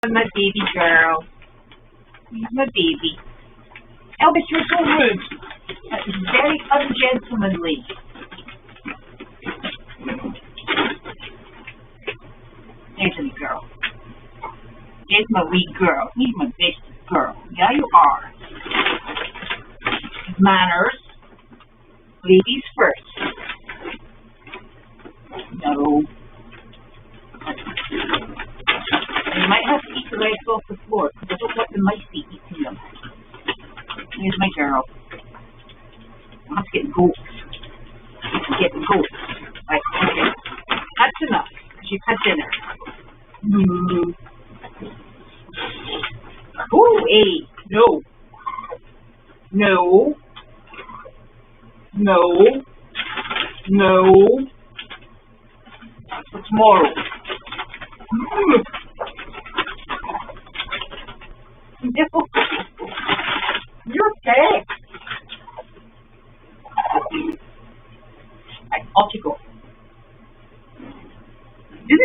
My baby girl. He's my baby. Elvis, you're so rude. That is very ungentlemanly. There's my girl. There's my wee girl. He's my best girl. Yeah, you are. Manners. Ladies first. No. And you might have to eat the legs off the floor because I don't want the mice be eating them. Here's my girl. I'll have to get goats. Get goats. Right, okay. That's enough because you've had dinner. Oh, hey. No. No. No. No. That's for tomorrow. No. You're dead. Right, off you go. You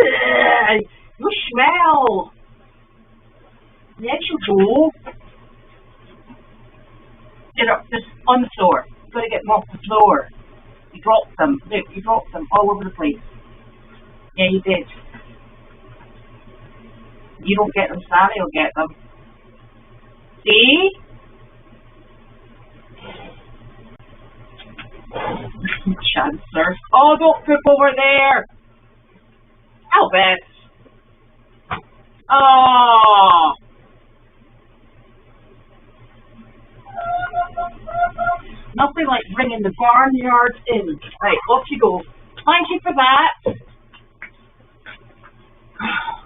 smell. Yes, you do. Get up, just on the floor. You've got to get them off the floor. You dropped them. Look, you dropped them all over the place. Yeah, you did. You don't get them, Sally will get them. See? Chancellor. Oh, don't poop over there. Elvis. Oh. Nothing like bringing the barnyard in. Right, off you go. Thank you for that.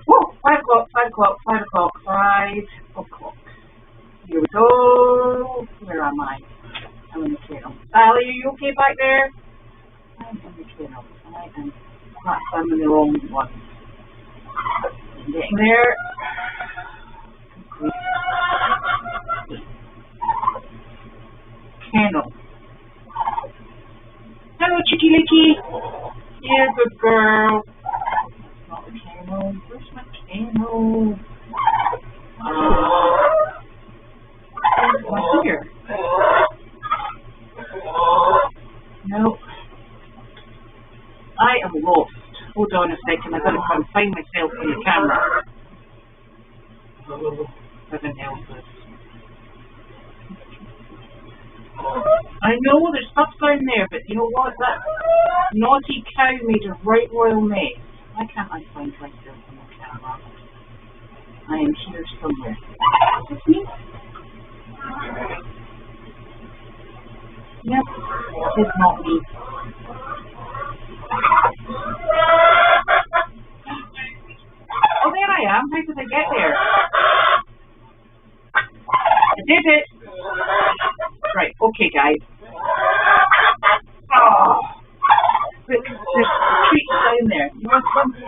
Whoa, 5 o'clock, 5 o'clock, 5 o'clock, 5 o'clock. Here we go. Where am I? I'm in the kennel. Sally, are you okay back there? I'm in the kennel. I'm in the wrong one. I'm getting there. Kennel. Hello, Chicky Licky. Yeah, good girl. Not the kennel. Where's my kennel? What's here? No. I am lost. Hold on a second. I've got to come find myself on the camera. Heaven help us. I know there's stuff down there, but you know what? That naughty cow made a right royal mess. Why can't I find myself on the camera? I am here somewhere. Is this me? Yep, it's not me. Oh, there I am. How did I get there? I did it. Right, okay, guys. Oh, there's treats down there. You want some of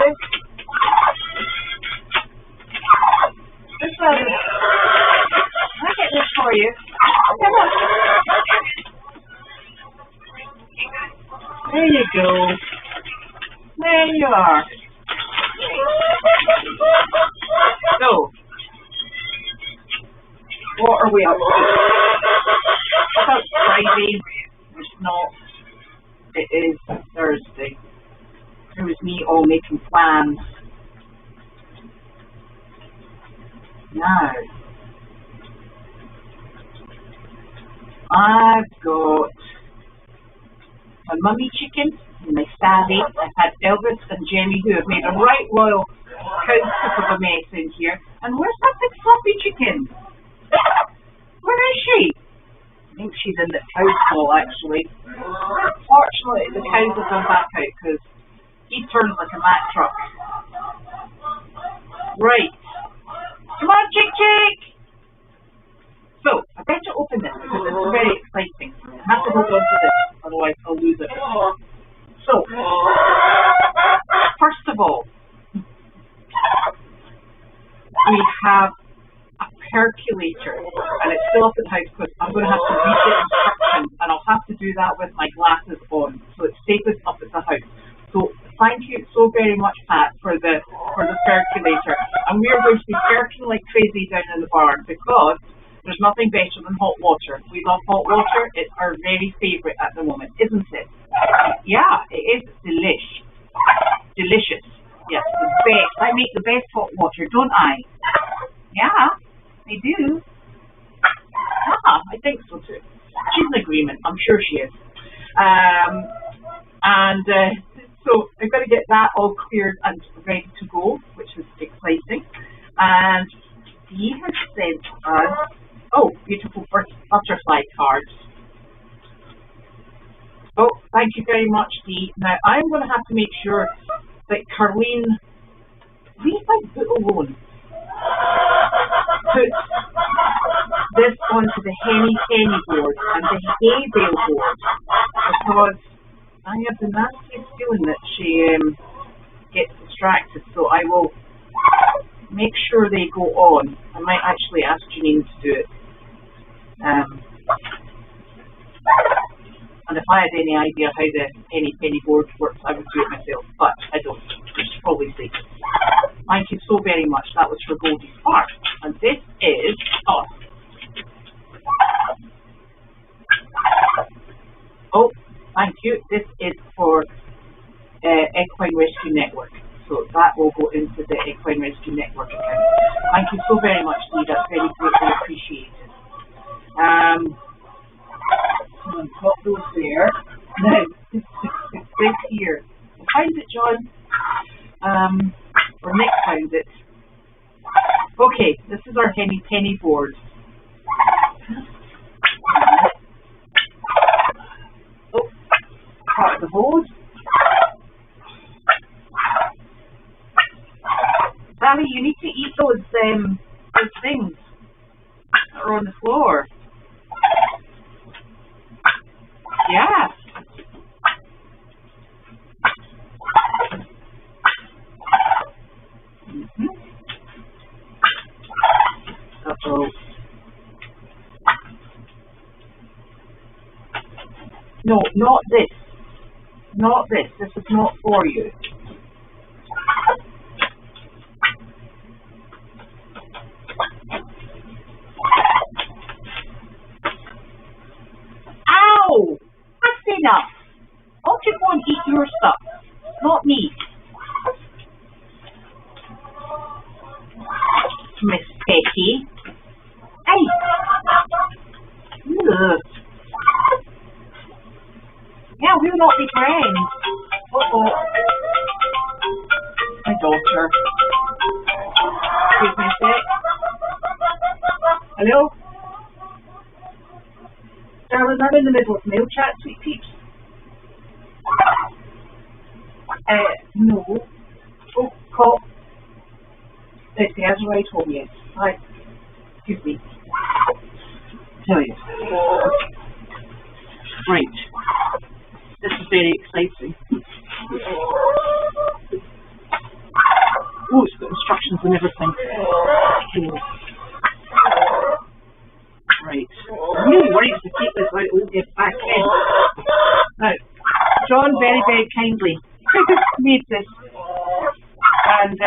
this? This one. I'll get this for you. Come on. There you go. There you are. So, what are we up to? It's Friday. It's not. It is Thursday. It was me all making plans. Now, I've got my mummy chicken and my savvy. I've had Elvis and Gemmie who have made a right royal cow of a mess in here. And where's that big fluffy chicken? Where is she? I think she's in the cow stall actually. Fortunately, the cows have gone back out because he turns like a Mack truck. Right. Come on, Chick Chick! So, I better open this because it's very exciting. I have to hold on to this, otherwise I'll lose it. So, first of all, we have a percolator, and it's still up at the house because I'm going to have to read the instructions, and I'll have to do that with my glasses on, so it's safest up at the house. So Thank you so very much, Pat, for the percolator. And we're going to be perking like crazy down in the barn because there's nothing better than hot water. We love hot water. It's our very favourite at the moment, isn't it? Yeah, it is delish. Delicious. Yes, the best. I make the best hot water, don't I? Yeah, I do. Ah, I think so too. She's in agreement. I'm sure she is. So I'm going to get that all cleared and ready to go, which is exciting. And he has sent us, beautiful butterfly cards. Oh, thank you very much, Dee. Now, I'm going to have to make sure that Carleen, leave my book alone, puts this onto the Henny Penny board and the hay bale board, because I have the nastiest feeling that she gets distracted, so I will make sure they go on. I might actually ask Janine to do it. And if I had any idea how the Henny Penny board works, I would do it myself, but I don't. It's probably safe. Thank you so very much. That was for Goldy's part. And this is Oh, thank you. This is for Equine Rescue Network. So that will go into the Equine Rescue Network account. Thank you so very much, Lee. That's very greatly appreciated. I'll pop those there. Now, this here. Find it, John. Or Nick found it. Okay, this is our Henny Penny board. Oh, part of the board. Sally, you need to eat those things that are on the floor. Yeah. Uh-oh. No, not this. Not this. This is not for you. Ow! That's enough. Why don't you go and eat your stuff? Not me. Miss Petty. Hey! Ugh. Yeah, we'll not be friends. Uh-oh. My daughter. Excuse me a sec. Hello? Darling, I'm in the middle of mail chat, sweet peeps. No. Oh, call. It's the Azurite home, yes. Hi. Excuse me. Tell you. Right. This is very exciting. Oh, it's got instructions and everything. Right. I'm really worried to take this out and get back in. Now, John very, very kindly made this. And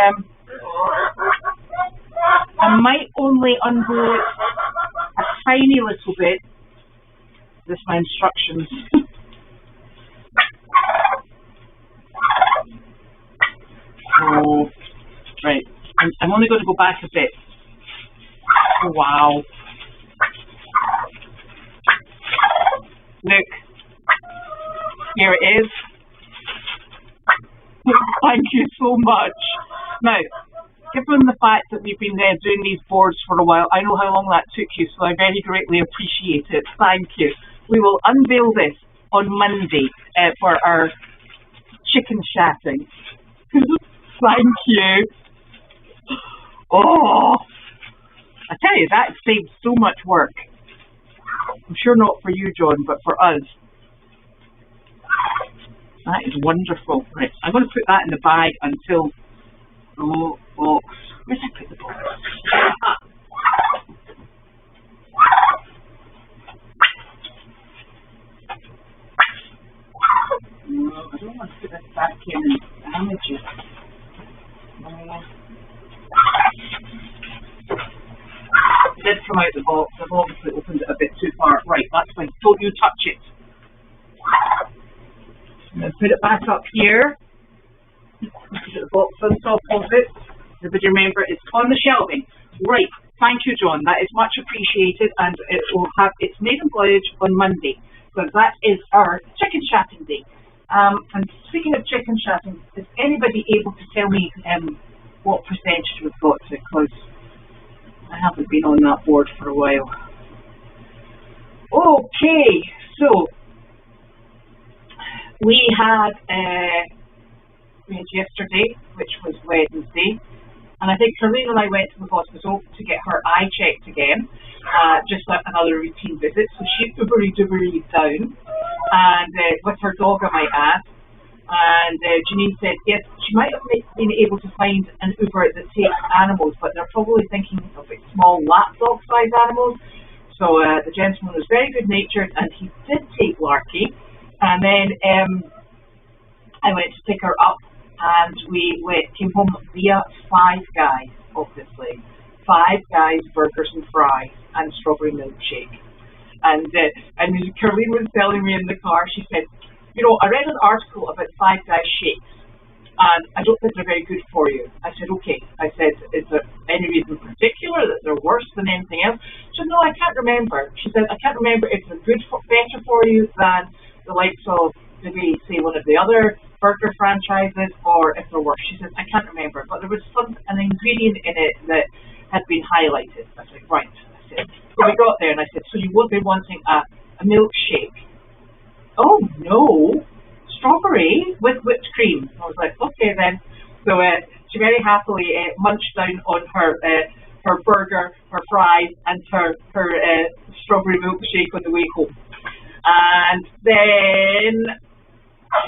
I might only undo it a tiny little bit. This is my instructions. So, right. I'm only going to go back a bit. Oh, wow. Look. Here it is. Thank you so much. Now, given the fact that we've been doing these boards for a while, I know how long that took you, so I very greatly appreciate it. Thank you. We will unveil this on Monday for our chicken chatting. Thank you. Oh, I tell you, that saves so much work. I'm sure not for you, John, but for us. That is wonderful. Right, I'm going to put that in the bag until... Oh, box. Where's I put the box? No, I don't want to put this back in. come out the box. I've obviously opened it a bit too far. Right, that's fine. Don't you touch it. I'm going to put it back up here. Put the box on top of it. Everybody remember, it's on the shelving. Right, thank you, John. That is much appreciated, and it will have its maiden voyage on Monday, because that is our chicken chatting day. And speaking of chicken chatting, is anybody able to tell me what percentage we've got to? Because I haven't been on that board for a while. Okay, so we had yesterday, which was Wednesday, and I think Carlene and I went to the hospital to get her eye checked again, just like another routine visit. So she's doobery down, and with her dog, I might add. And Janine said, yes, she might have been able to find an Uber that takes animals, but they're probably thinking of like small lapdog-sized animals. So the gentleman was very good-natured, and he did take Larky. And then I went to pick her up, and we came home via Five Guys, obviously. Five Guys burgers and fries and strawberry milkshake. And Caroline was telling me in the car, she said, you know, I read an article about Five Guys shakes, and I don't think they're very good for you. I said, okay. I said, is there any reason particular that they're worse than anything else? She said, no, I can't remember. She said, I can't remember if they're better for you than the likes of maybe, say, one of the other burger franchises, or if they're worse. She said, I can't remember, but there was an ingredient in it that had been highlighted. I said, right. I said, so we got there, and I said, so you would be wanting a milkshake? Oh no, strawberry with whipped cream. I was like, okay then. So she very happily munched down on her burger, her fries, and her strawberry milkshake on the way home. And then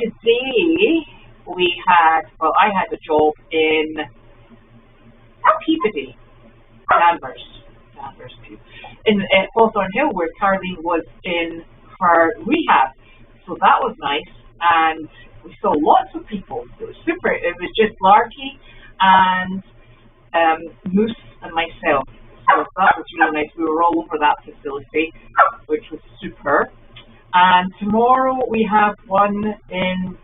today I had a job in Peabody, Danvers, in Hawthorne Hill, where Caroline was in her rehab. So that was nice, and we saw lots of people. It was super. It was just Larky and Moose and myself. So that was really nice. We were all over that facility, which was super. And tomorrow we have one in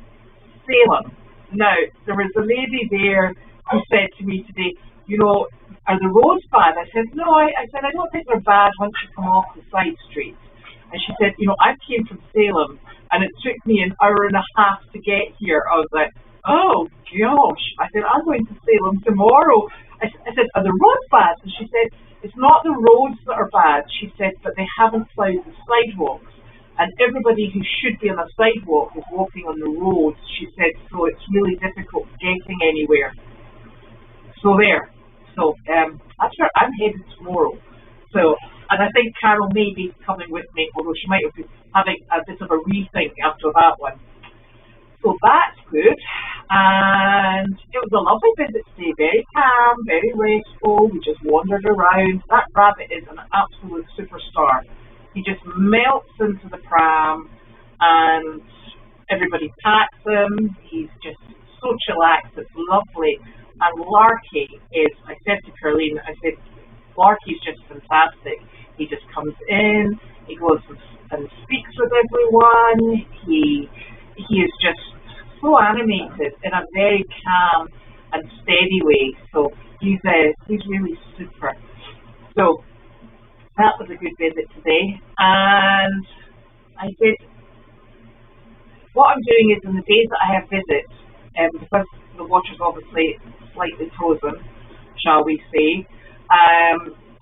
Salem. Now, there was a lady there who said to me today, you know, are the roads bad? I said, no, I said, I don't think they're bad once you come off the side streets. And she said, you know, I came from Salem, and it took me an hour and a half to get here. I was like, oh, gosh. I said, I'm going to Salem tomorrow. I said, are the roads bad? And she said, it's not the roads that are bad. She said, but they haven't plowed the sidewalks. And everybody who should be on a sidewalk is walking on the roads. She said, so it's really difficult getting anywhere. So there. So that's where I'm headed tomorrow. So, and I think Carol may be coming with me, although she might have been having a bit of a rethink after that one. So that's good. And it was a lovely visit today, very calm, very restful. We just wandered around. That rabbit is an absolute superstar. He just melts into the pram, and everybody pats him. He's just so chillaxed. It's lovely. And Larky is, I said to Caroline, I said, Larky's just fantastic. He just comes in, he goes and speaks with everyone. He is just so animated in a very calm and steady way. So he's really super. So that was a good visit today. And I said, what I'm doing is in the days that I have visits, because the water's obviously slightly frozen, shall we say,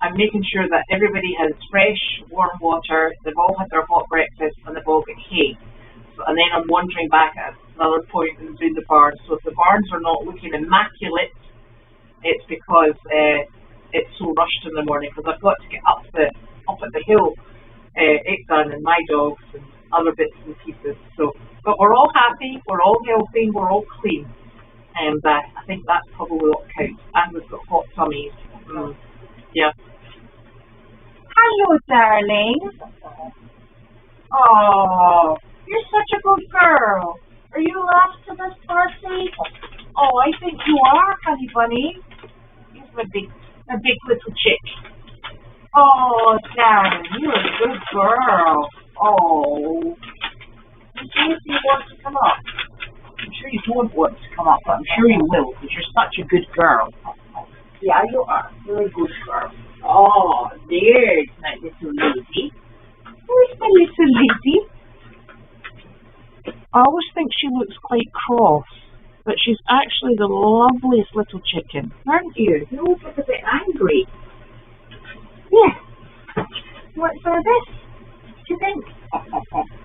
I'm making sure that everybody has fresh, warm water, they've all had their hot breakfast, and they've all got hay. So, and then I'm wandering back at another point and doing the barns. So if the barns are not looking immaculate, it's because it's so rushed in the morning, because I've got to get up at the hill, Ickdan and my dogs and other bits and pieces. So, but we're all happy, we're all healthy, we're all clean. And I think that's probably what counts. And we've got hot tummies. Yeah. Hello, darling. Oh, you're such a good girl. Are you off to this party? Oh, I think you are, honey bunny. He's my big little chick. Oh, darling, you're a good girl. Oh. You see if you want to come up. I'm sure you won't want to come up, but I'm sure you will, because you're such a good girl. Yeah, you are. You're a good girl. Oh, there's my little lady. Where's my little lady? I always think she looks quite cross, but she's actually the loveliest little chicken, aren't you? You always look a bit angry. Yeah. You want some of this? What do you think?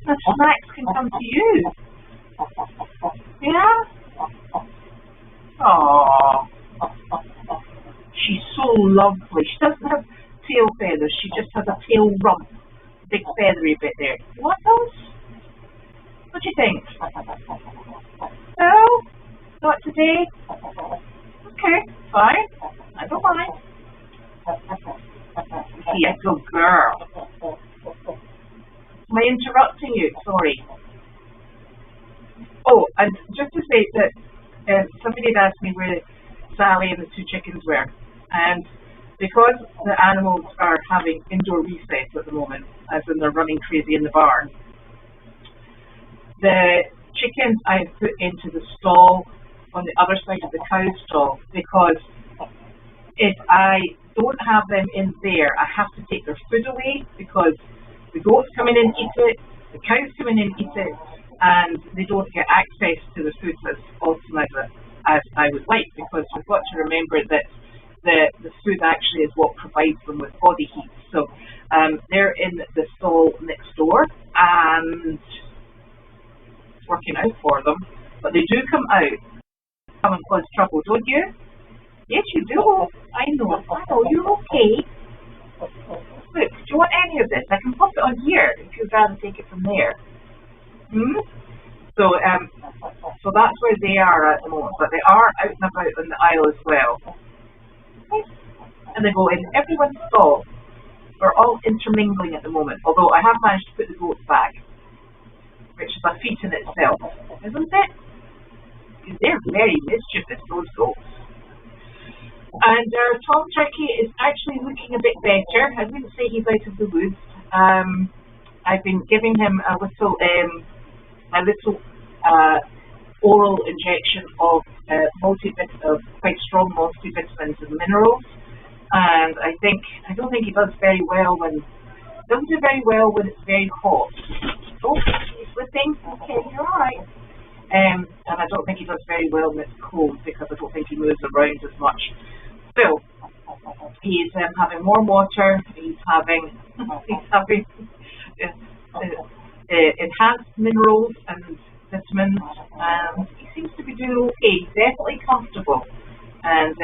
The snacks can come to you. Yeah? Aww. She's so lovely. She doesn't have tail feathers. She just has a tail rump. Big feathery bit there. You want those? What do you think? No? Not today? Okay, fine. I don't mind. Yeah, good girl. Am I interrupting you? Sorry. Oh, and just to say that somebody had asked me where Sally and the two chickens were. And because the animals are having indoor recess at the moment, as in they're running crazy in the barn, the chickens I've put into the stall on the other side of the cow stall, because if I don't have them in there, I have to take their food away, because the goats come in and eat it, the cows come in and eat it, and they don't get access to the food as often as I would like, because we've got to remember that the food actually is what provides them with body heat. So they're in the stall next door, and it's working out for them. But they do come out, come and cause trouble, don't you? Yes, you do. I know. You're okay. Look, do you want any of this? I can pop it on here if you'd rather take it from there. So that's where they are at the moment, but they are out and about on the aisle as well. And they go in everyone's stall. We're all intermingling at the moment, although I have managed to put the goats back, which is a feat in itself, isn't it? Because they're very mischievous, those goats. And our Tom Turkey is actually looking a bit better. I wouldn't say he's out of the woods. I've been giving him a little oral injection of quite strong multivitamins and minerals. And I don't think he does very well when it's very hot. Oh, he's slipping. Okay, you're all right. And I don't think he does very well when it's cold, because I don't think he moves around as much. So he's having warm water. He's having enhanced minerals and vitamins, and he seems to be doing okay. He's definitely comfortable. And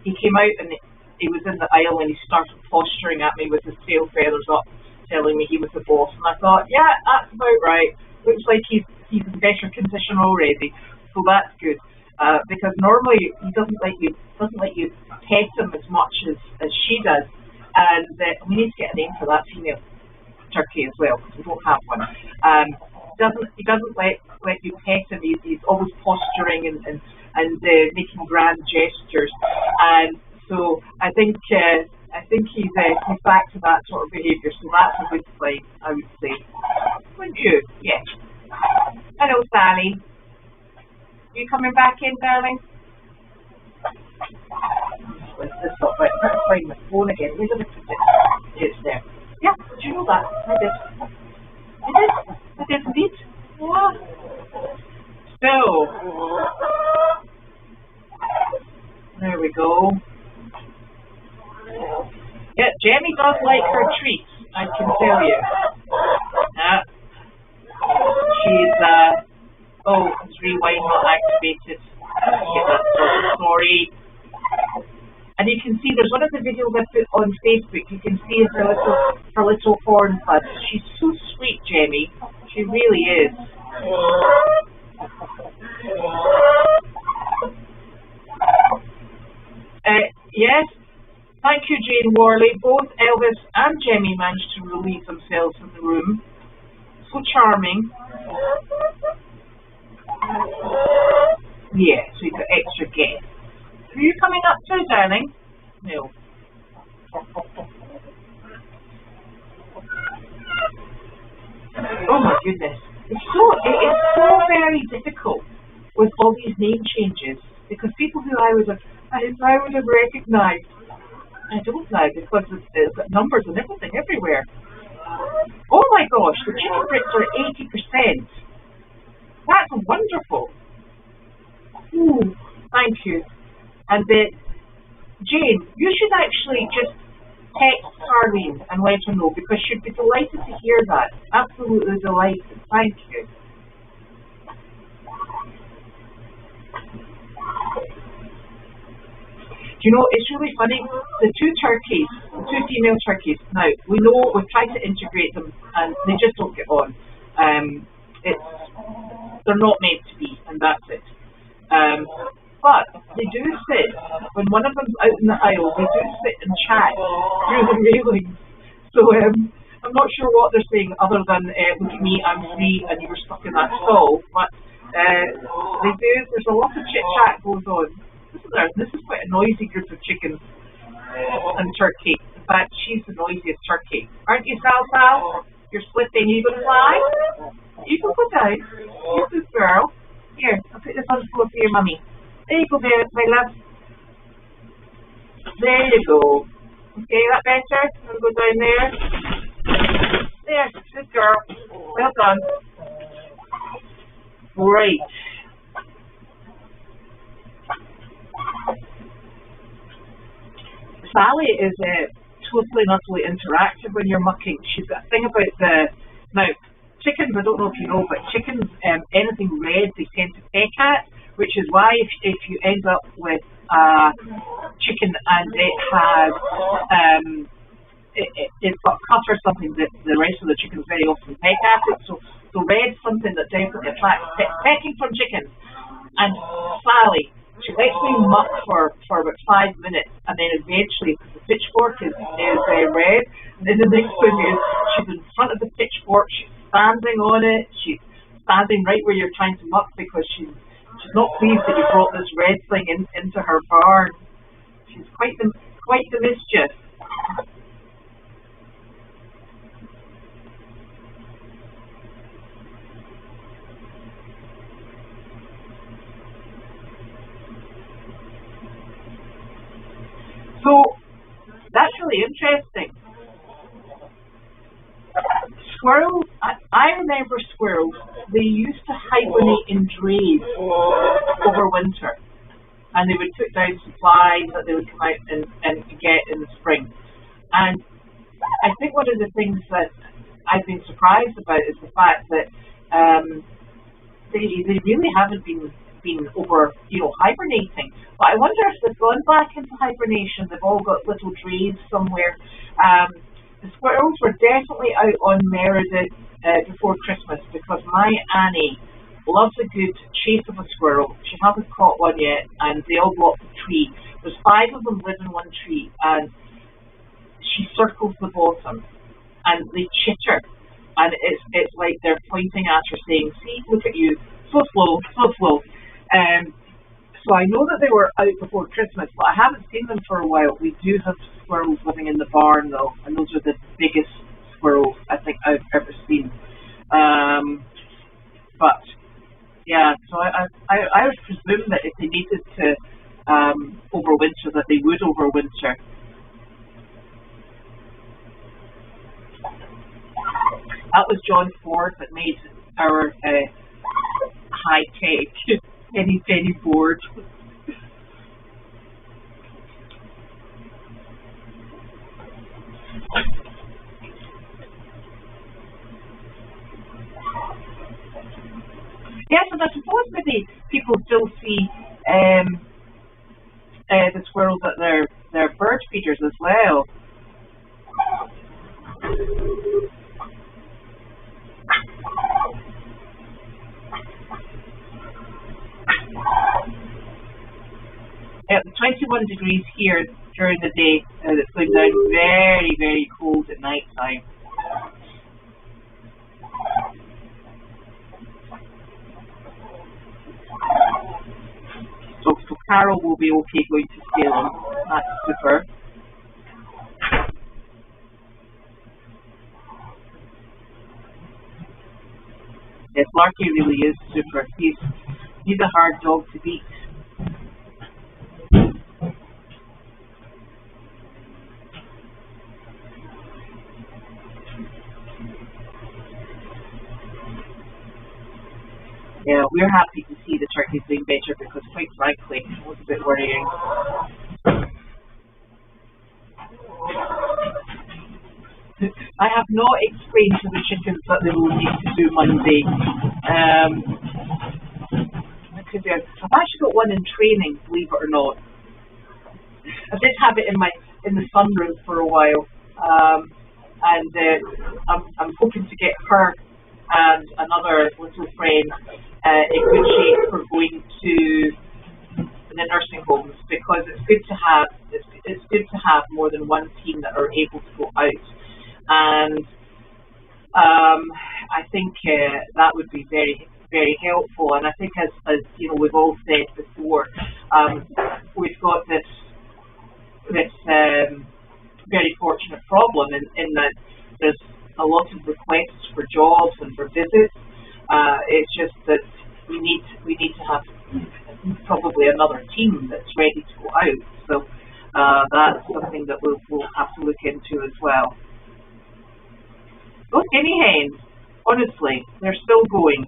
he came out and he was in the aisle and he started posturing at me with his tail feathers up, telling me he was the boss. And I thought, yeah, that's about right. Looks like he's in better condition already, so that's good. Because normally he doesn't let you pet him as much as she does. And we need to get a name for that female turkey as well, because we don't have one. He doesn't let you pet him. He's always posturing and making grand gestures. And so I think he's back to that sort of behaviour. So that's a good sign, I would say. Wouldn't you? Yes. Hello, Sally. You coming back in, darling? Let's find my phone again. Where's the put it? It's there. Yeah, did you know that? I did indeed. Yeah. So, there we go. Yeah, Jemmie does like her treats, I can tell you. Yeah. She's, it's rewind not activated. Yeah, sorry. And you can see, there's one of the videos I put on Facebook, you can see her little horn buds. She's so sweet, Jemmie. She really is. Yes, thank you, Jane Worley. Both Elvis and Jemmie managed to relieve themselves in the room. So charming. Yeah, so you've got extra guests. Are you coming up too, darling? No. goodness. It is so very difficult with all these name changes because people who I would have recognised, I don't now because it's got numbers and everything everywhere. Oh my gosh, the chicken bricks are 80%. That's wonderful. Ooh, thank you. And Jane, you should actually just text Carleen and let her know because she'd be delighted to hear that. Absolutely delighted. Thank you. You know, it's really funny. The two female turkeys, now, we know we've tried to integrate them and they just don't get on. They're not meant to be, and that's it. But they do sit, when one of them's out in the aisle, they do sit and chat through the railings. So I'm not sure what they're saying other than, look at me, I'm free and you were stuck in that stall. But they do, there's a lot of chit-chat goes on. This is quite a noisy group of chickens and turkey. In fact, she's the noisiest turkey. Aren't you, Sal? You're splitting. You going to fly? You can go down. You good girl. Here, I'll put this on the floor for your mummy. There you go, there, my love. There you go. Okay, that better? I'm going to go down there. There, good girl. Well done. Right. Sally is totally and utterly interactive when you're mucking. She's got a thing about now, chickens, I don't know if you know, but chickens, anything red they tend to peck at, which is why if you end up with a chicken and it has, it's got cut or something, that the rest of the chickens very often peck at it. So red's something that definitely attracts pecking from chickens. And Sally, she lets me muck for about 5 minutes, and then eventually, because the pitchfork is red, and then the next thing is she's in front of the pitchfork, she's standing on it, she's standing right where you're trying to muck because she's not pleased that you brought this red thing into her barn. She's quite the mischief. So that's really interesting. Squirrels, I remember squirrels, they used to hibernate in drays over winter. And they would put down supplies that they would come out and get in the spring. And I think one of the things that I've been surprised about is the fact that they really haven't been over, hibernating. But I wonder if they've gone back into hibernation. They've all got little drays somewhere. The squirrels were definitely out on Meredith before Christmas because my Annie loves a good chase of a squirrel. She hasn't caught one yet, and they all go up the tree. There's 5 of them live in one tree, and she circles the bottom, and they chitter, and it's like they're pointing at her saying, "See, look at you, so slow, so slow." So I know that they were out before Christmas, but I haven't seen them for a while. We do have squirrels living in the barn though, and those are the biggest squirrels I think I've ever seen. But yeah, so I would presume that if they needed to overwinter, that they would overwinter. That was John Ford that made our high-tech penny board. Yes, and I suppose maybe people still see the squirrels at their bird feeders as well. At 21 degrees here during the day, it's going down very, very cold at night time. So Carol will be okay going to Salem. That's super. Yes, Larky really is super. He's a hard dog to beat. Yeah, we're happy to see the turkeys doing better because, quite frankly, it was a bit worrying. I have not explained to the chickens that they will need to do Monday. I've actually got one in training, believe it or not. I did have it in the sunroom for a while, and I'm hoping to get her and another little friend in good shape for going to the nursing homes, because it's good to have more than one team that are able to go out, and I think that would be very, very helpful. And I think, as you know, we've all said before, we've got this very fortunate problem in that there's a lot of requests for jobs and for visits. It's just that we need to have probably another team that's ready to go out. So that's something that we'll have to look into as well. Those guinea hens, honestly, they're still going.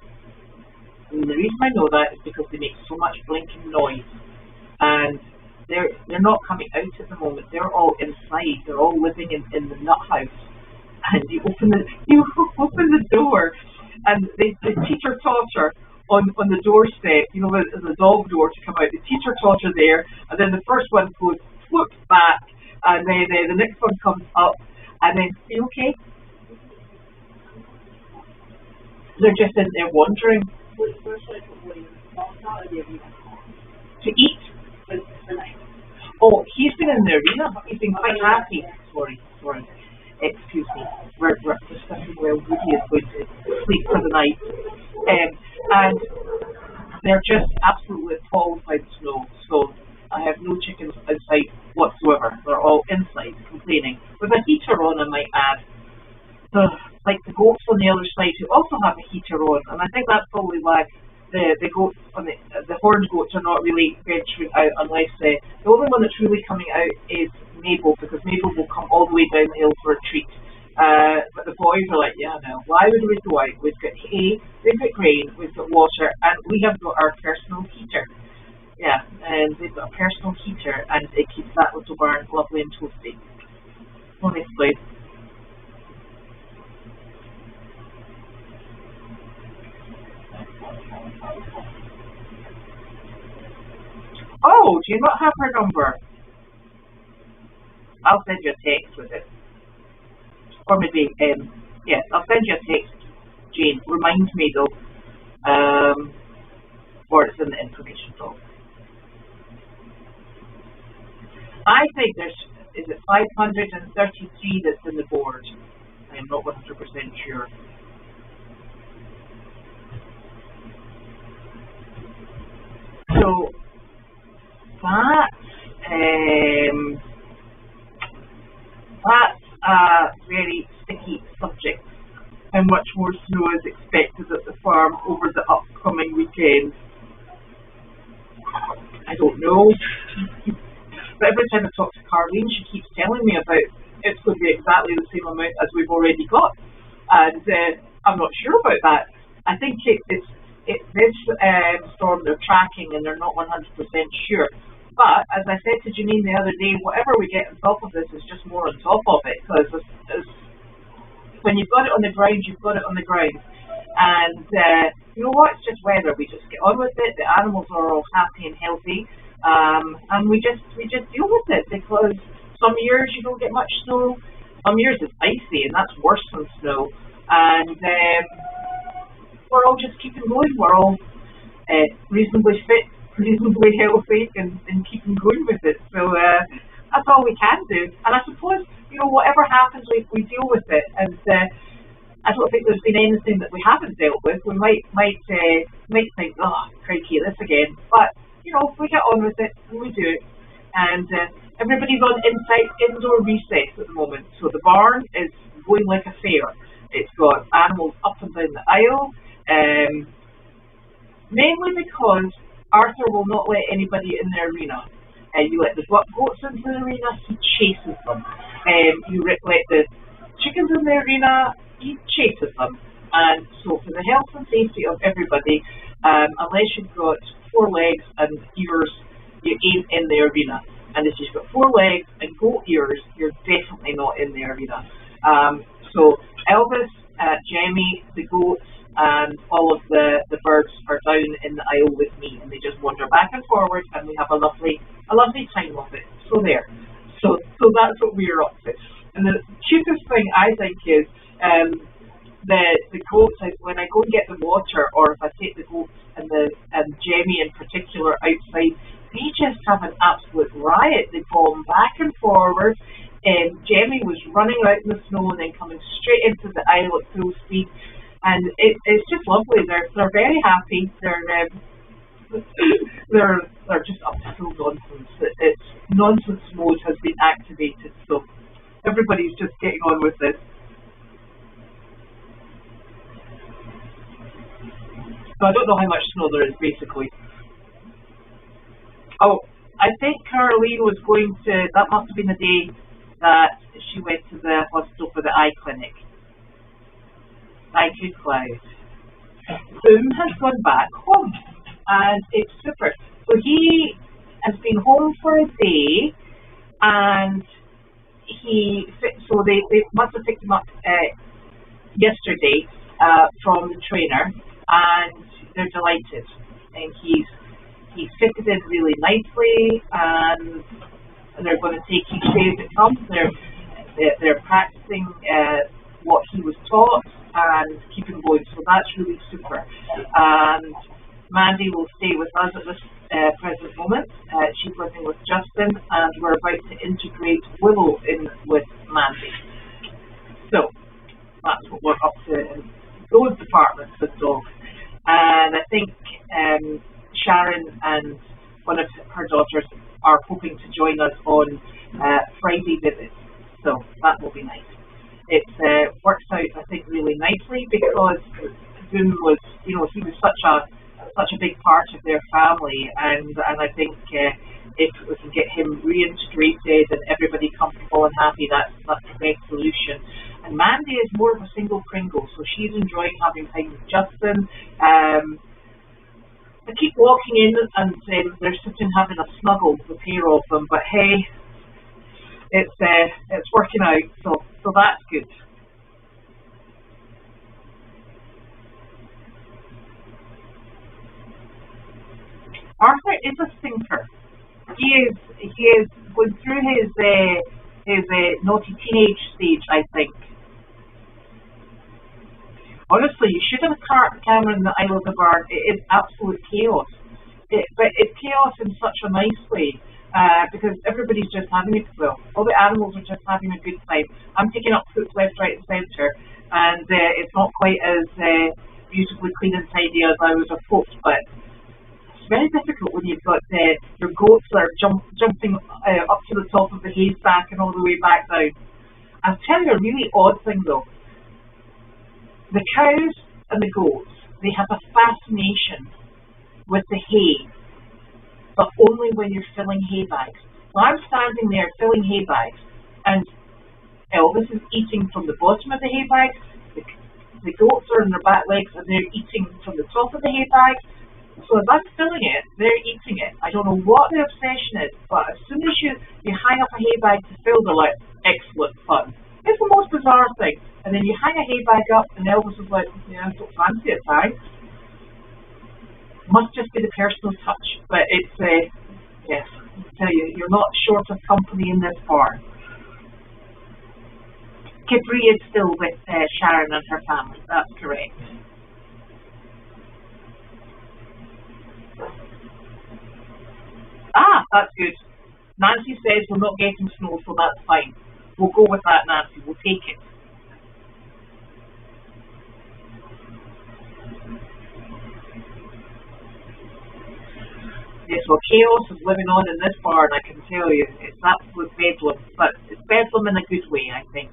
And the reason I know that is because they make so much blinking noise, and they're not coming out at the moment. They're all inside. They're all living in the nut house. And you open the door, and the teeter-totter on the doorstep, you know, the dog door to come out, the teeter-totter there, and then the first one goes whoop back, and then the next one comes up, and then, are you okay? They're just in there wandering. To eat? Oh, he's been in the arena. He's been quite happy. Sorry. Excuse me. We're discussing where Woody is going to sleep for the night. And they're just absolutely appalled by the snow. So I have no chickens outside whatsoever. They're all inside complaining. With a heater on, I might add. Like the goats on the other side who also have a heater on. And I think that's probably why the goats on the horned goats are not really venturing out, unless the only one that's really coming out is Mabel, because Mabel will come all the way down the hill for a treat. But the boys are like, yeah, no, why would we go out? We've got hay, we've got grain, we've got water, and we have got our personal heater. Yeah, and they've got a personal heater, and it keeps that little barn lovely and toasty. Honestly. Oh, do you not have her number? I'll send you a text with it. Or maybe, yes, I'll send you a text, Jane. Remind me though. Or it's in the information box. I think is it 533 that's in the board? I'm not 100% sure. So that's a very sticky subject. How much more snow is expected at the farm over the upcoming weekend? I don't know. But every time I talk to Carleen, she keeps telling me about it's going to be exactly the same amount as we've already got. And I'm not sure about that. I think this storm they're tracking and they're not 100% sure. But as I said to Janine the other day, whatever we get on top of this is just more on top of it, because when you've got it on the ground, you've got it on the ground. And you know what? It's just weather. We just get on with it. The animals are all happy and healthy, and we just deal with it, because some years you don't get much snow. Some years it's icy, and that's worse than snow. And we're all just keeping going. We're all reasonably fit, reasonably healthy, and keeping going with it. So that's all we can do. And I suppose, you know, whatever happens, we deal with it. And I don't think there's been anything that we haven't dealt with. We might think, oh, crikey, this again. But, you know, we get on with it, and we do it. And everybody's on indoor recess at the moment. So the barn is going like a fair. It's got animals up and down the aisle. Mainly because Arthur will not let anybody in the arena. You let the goats into the arena, he chases them. You let the chickens in the arena, he chases them. And so for the health and safety of everybody, unless you've got 4 legs and ears, you ain't in the arena. And if you've got 4 legs and goat ears, you're definitely not in the arena. So Elvis, Gemmie, the goats, and all of the birds are down in the aisle with me, and they just wander back and forward, and we have a lovely time of it. So there. So that's what we're up to. And the cutest thing I think is the goats. When I go and get the water, or if I take the goats and Gemmie in particular outside, they just have an absolute riot. They bomb back and forward. Gemmie was running out in the snow and then coming straight into the aisle at full speed. And it's just lovely. They're very happy. They're just up to full nonsense. It's nonsense mode has been activated, so everybody's just getting on with this. So I don't know how much snow there is, basically. Oh, I think Caroline was going to. That must have been the day that she went to the hospital for the eye clinic. Thank you, Cloud. Boom has gone back home, and it's super. So he has been home for a day, and they must have picked him up yesterday from the trainer, and they're delighted. And he's fitted in really nicely, and they're going to take each day as it comes. They're practicing what he was taught and keeping going, so that's really super. And Mandy will stay with us at this present moment. She's living with Justin, and we're about to integrate Willow in with Mandy. So that's what we're up to in those departments with dogs. And I think Sharon and one of her daughters are hoping to join us on Friday visits, so that will be nice. It works out, I think, really nicely because Boom was, he was such a big part of their family, and I think if we can get him reintegrated and everybody comfortable and happy, that's the best solution. And Mandy is more of a single Pringle, so she's enjoying having time with Justin. I keep walking in and they're sitting having a snuggle, the pair of them, but hey, it's working out, so that's good. Arthur is a thinker. He is going through his naughty teenage stage, I think. Honestly, you should have a camera in the Isle of the Barn. It is absolute chaos. But it's chaos in such a nice way. Because everybody's just having all the animals are just having a good time. I'm taking up foots left, right, and centre, and it's not quite as beautifully clean and tidy as I would have hoped, but it's very difficult when you've got your goats that are jumping up to the top of the haystack and all the way back down. I'll tell you a really odd thing though. The cows and the goats, they have a fascination with the hay, but only when you're filling hay bags. So I'm standing there filling hay bags, and Elvis is eating from the bottom of the hay bags. The goats are on their back legs, and they're eating from the top of the hay bags. So as I'm filling it, they're eating it. I don't know what their obsession is, but as soon as you hang up a hay bag to fill, they're like, excellent fun. It's the most bizarre thing. And then you hang a hay bag up, and Elvis is like, yeah, I don't fancy it, thanks. Must just be the personal touch, but it's yes, I tell you, you're not short of company in this barn. Kipri is still with Sharon and her family, that's correct. Ah, that's good. Nancy says we're not getting snow, so that's fine. We'll go with that, Nancy, we'll take it. Yes, well, chaos is living on in this barn, I can tell you. It's absolute bedlam, but it's bedlam in a good way, I think.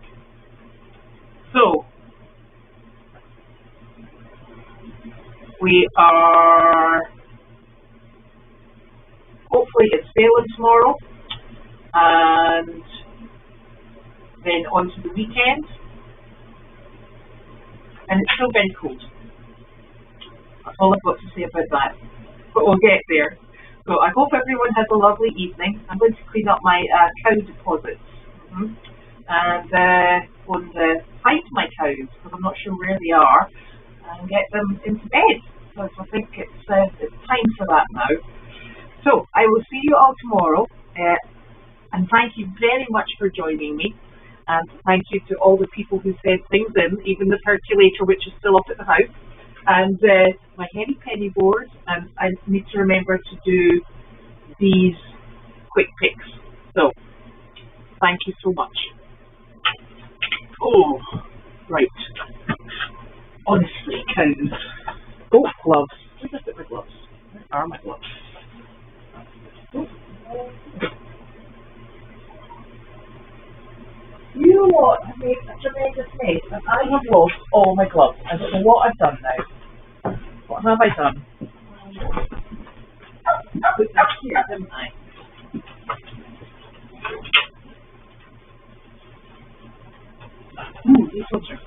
So, We are, hopefully it's sailing tomorrow, and then on to the weekend, and it's still very cold. That's all I've got to say about that, but we'll get there. So I hope everyone has a lovely evening. I'm going to clean up my cow deposits and go and find my cows, because I'm not sure where they are, and get them into bed, because I think it's time for that now. So I will see you all tomorrow, and thank you very much for joining me, and thank you to all the people who sent things in, even the percolator, which is still up at the house, and my henny penny board, and I need to remember to do these quick picks. So thank you so much. Oh, right. Honestly, cows. Oh, gloves. Where's the my gloves? Where are my gloves? You know what? I made a tremendous mess, and I have lost all my gloves. I don't know what I've done now. What have I done? I put that here, didn't I? These ones are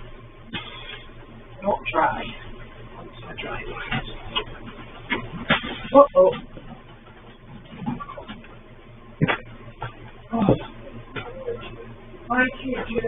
not dry. What's my dry ones? Uh-oh. Oh. Why can't you